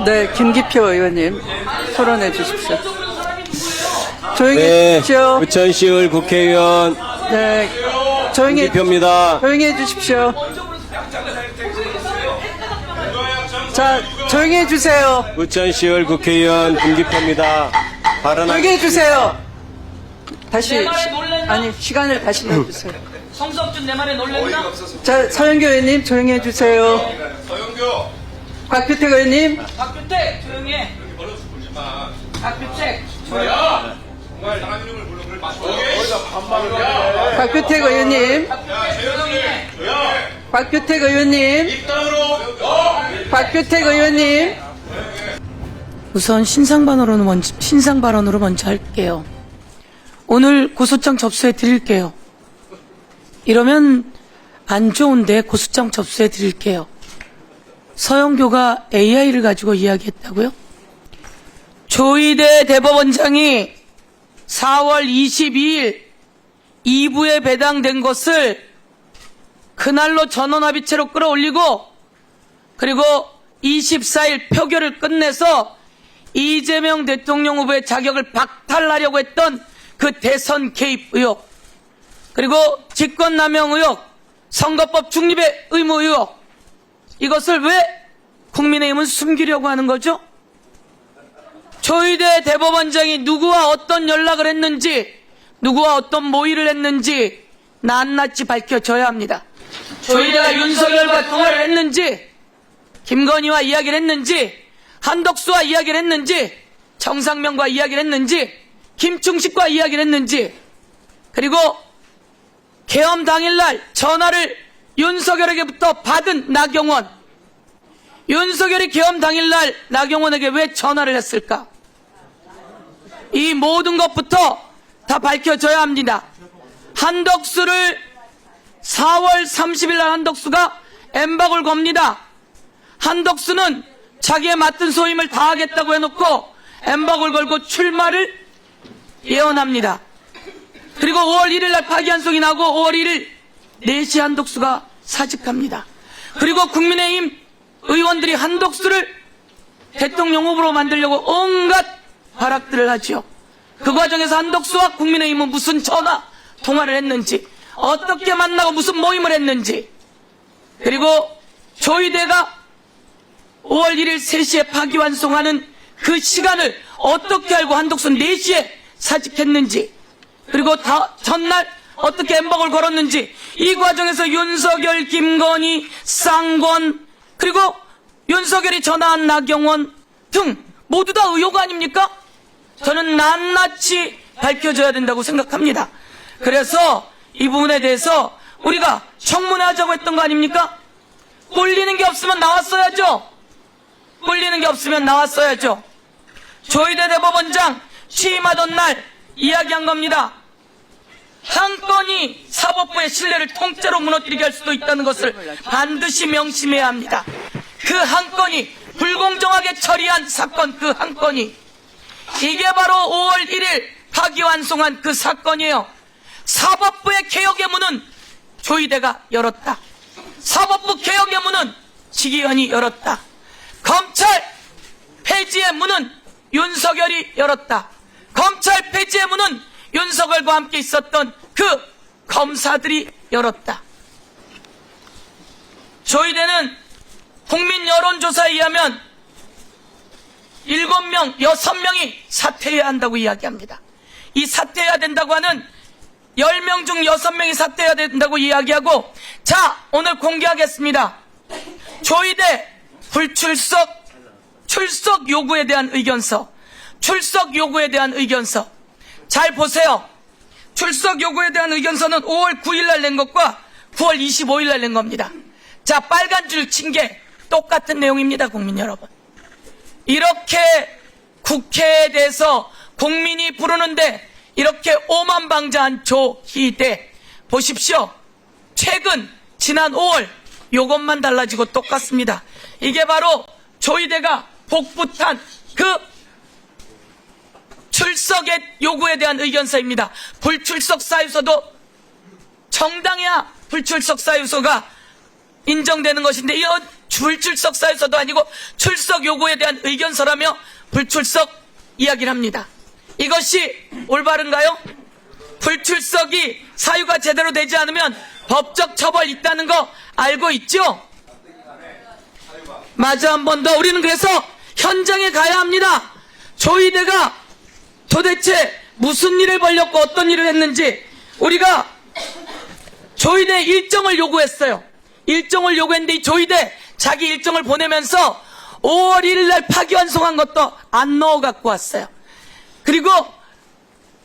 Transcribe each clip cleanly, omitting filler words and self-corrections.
네, 김기표 의원님 토론해 주십시오. 조용히 네, 해주십시오. 부천시의회 국회의원 네, 조용히 김기표입니다. 조용히 해주십시오. 자, 조용히 해주세요. 부천시의회 국회의원 김기표입니다. 조용히 해주세요. 다시 내 말에 놀랬나? 아니 시간을 다시 내주세요. 성석준 내 말에 놀랬나? 자, 서영교 의원님 조용히 해주세요. 서영교 박규택 의원님. 박규택 조용히 해. 박규택 야 정말 사람 이름을 불러 그걸 맞춰 거기다 반말을 해. 박규택 의원님. 조용히 해. 박규택 의원님. 박규택 의원님. 우선 신상 발언으로 먼저 할게요. 오늘 고소장 접수해 드릴게요. 이러면 안 좋은데 고소장 접수해 드릴게요. 서영교가 AI를 가지고 이야기했다고요? 조희대 대법원장이 4월 22일 2부에 배당된 것을 그날로 전원합의체로 끌어올리고 그리고 24일 표결을 끝내서 이재명 대통령 후보의 자격을 박탈하려고 했던 그 대선 개입 의혹, 그리고 직권남용 의혹, 선거법 중립의 의무 의혹, 이것을 왜 국민의힘은 숨기려고 하는 거죠? 조희대 대법원장이 누구와 어떤 연락을 했는지, 누구와 어떤 모의를 했는지 낱낱이 밝혀져야 합니다. 조희대가 윤석열과 통화를 했는지, 김건희와 이야기를 했는지, 한덕수와 이야기를 했는지, 정상명과 이야기를 했는지, 김충식과 이야기를 했는지, 그리고 계엄 당일날 전화를 윤석열에게부터 받은 나경원, 윤석열이 계엄 당일날 나경원에게 왜 전화를 했을까? 이 모든 것부터 다 밝혀져야 합니다. 한덕수를 4월 30일 날 한덕수가 엠박을 겁니다. 한덕수는 자기의 맡은 소임을 다하겠다고 해놓고 엠박을 걸고 출마를 예언합니다. 그리고 5월 1일 날 파기환송이 나고 5월 1일 4시 한덕수가 사직합니다. 그리고 국민의힘 의원들이 한덕수를 대통령 후보로 만들려고 온갖 발악들을 하죠. 그 과정에서 한덕수와 국민의힘은 무슨 전화 통화를 했는지, 어떻게 만나고 무슨 모임을 했는지, 그리고 조희대가 5월 1일 3시에 파기환송하는 그 시간을 어떻게 알고 한덕수는 4시에 사직했는지, 그리고 전날 어떻게 엠박을 걸었는지, 이 과정에서 윤석열, 김건희, 쌍권, 그리고 윤석열이 전화한 나경원 등 모두 다 의혹 아닙니까? 저는 낱낱이 밝혀져야 된다고 생각합니다. 그래서 이 부분에 대해서 우리가 청문회 하자고 했던 거 아닙니까? 꼴리는 게 없으면 나왔어야죠. 꼴리는 게 없으면 나왔어야죠. 조희대 대법원장 취임하던 날 이야기한 겁니다. 한 건이 사법부의 신뢰를 통째로 무너뜨리게 할 수도 있다는 것을 반드시 명심해야 합니다. 그 한 건이 불공정하게 처리한 사건, 그 한 건이 이게 바로 5월 1일 파기환송한 그 사건이에요. 사법부의 개혁의 문은 조희대가 열었다. 사법부 개혁의 문은 지기현이 열었다. 검찰 폐지의 문은 윤석열이 열었다. 검찰 폐지의 문은 윤석열과 함께 있었던 그 검사들이 열었다. 조희대는 국민 여론조사에 의하면 7명, 6명이 사퇴해야 한다고 이야기합니다. 이 사퇴해야 된다고 하는 10명 중 6명이 사퇴해야 된다고 이야기하고, 자, 오늘 공개하겠습니다. 조희대 출석 요구에 대한 의견서, 출석 요구에 대한 의견서. 잘 보세요. 출석 요구에 대한 의견서는 5월 9일 날 낸 것과 9월 25일 날 낸 겁니다. 자, 빨간 줄 친 게 똑같은 내용입니다, 국민 여러분. 이렇게 국회에 대해서 국민이 부르는데 이렇게 오만방자한 조희대 보십시오. 최근 지난 5월 요것만 달라지고 똑같습니다. 이게 바로 조희대가 복붙한 그 출석의 요구에 대한 의견서입니다. 불출석 사유서도 정당해야 불출석 사유서가 인정되는 것인데 불출석 사유서도 아니고 출석 요구에 대한 의견서라며 불출석 이야기를 합니다. 이것이 올바른가요? 불출석이 사유가 제대로 되지 않으면 법적 처벌 있다는 거 알고 있죠? 마저 한 번 더 우리는 그래서 현장에 가야 합니다. 조이대가 도대체 무슨 일을 벌였고 어떤 일을 했는지 우리가 조이대 일정을 요구했어요. 일정을 요구했는데 이 조이대 자기 일정을 보내면서 5월 1일 날 파기환송한 것도 안 넣어 갖고 왔어요. 그리고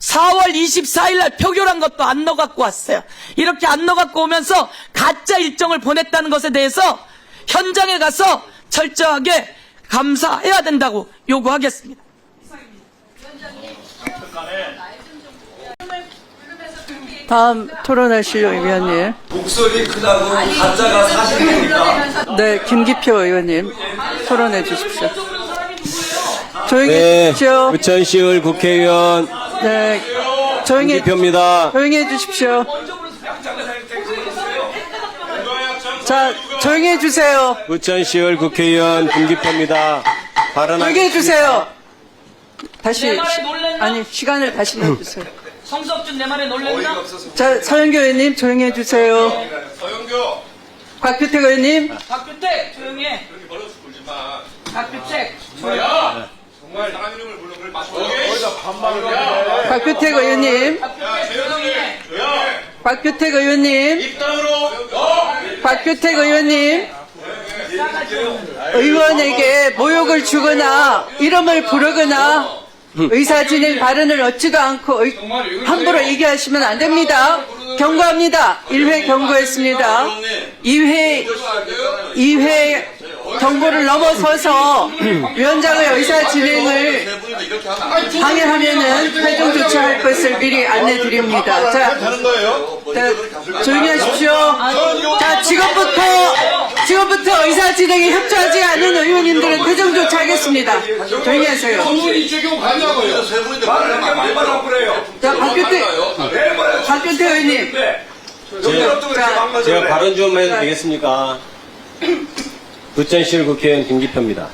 4월 24일 날 표결한 것도 안 넣어 갖고 왔어요. 이렇게 안 넣어 갖고 오면서 가짜 일정을 보냈다는 것에 대해서 현장에 가서 철저하게 감사해야 된다고 요구하겠습니다. 다음 토론하실 의원님. 목소리 크다고 가짜가 사실입니까? 네, 김기표 의원님 토론해 주십시오. 조용히 네, 해주십시오. 부천시의회 국회의원 네, 조용히 김기표입니다. 조용히 해주십시오. 자, 조용히 해주세요. 부천시의회 국회의원 김기표입니다. 조용히 해주세요. 다시 내 말에 놀랬나? 아니 시간을 다시 내주세요. 성석준 내 말에 놀랬나? 자, 서영교 의원님 조용히 해주세요. 서영교. 곽규택 의원님. 박규택 조용히 해. 그렇게 버릇 굴지 마. 박규택 야! 정말 사람 이름을 불러 그걸 맞춰. 어디서 반말을 해. 곽규택 의원님. 박규택 조용히 해. 곽규택 의원님. 입당으로. 곽규택 의원님. 의원에게 모욕을 주거나 이름을 부르거나 의사진행 발언을 얻지도 않고 함부로 얘기하시면 안 됩니다. 경고합니다. 1회 경고했습니다. 2회 경고를 넘어서서 위원장의 의사진행을 방해하면은 회중 조치할 것을 미리 안내드립니다. 자, 조용히 하십시오. 자, 지금부터 의사진행에 협조하지 않은 의원님들은 회중 조치하겠습니다. 조용히 하세요. 전문이 적용 가냐고요. 자, 박규태 의원님. 제가 발언 좀 해도 되겠습니까? 부천시의회 국회의원 김기표입니다.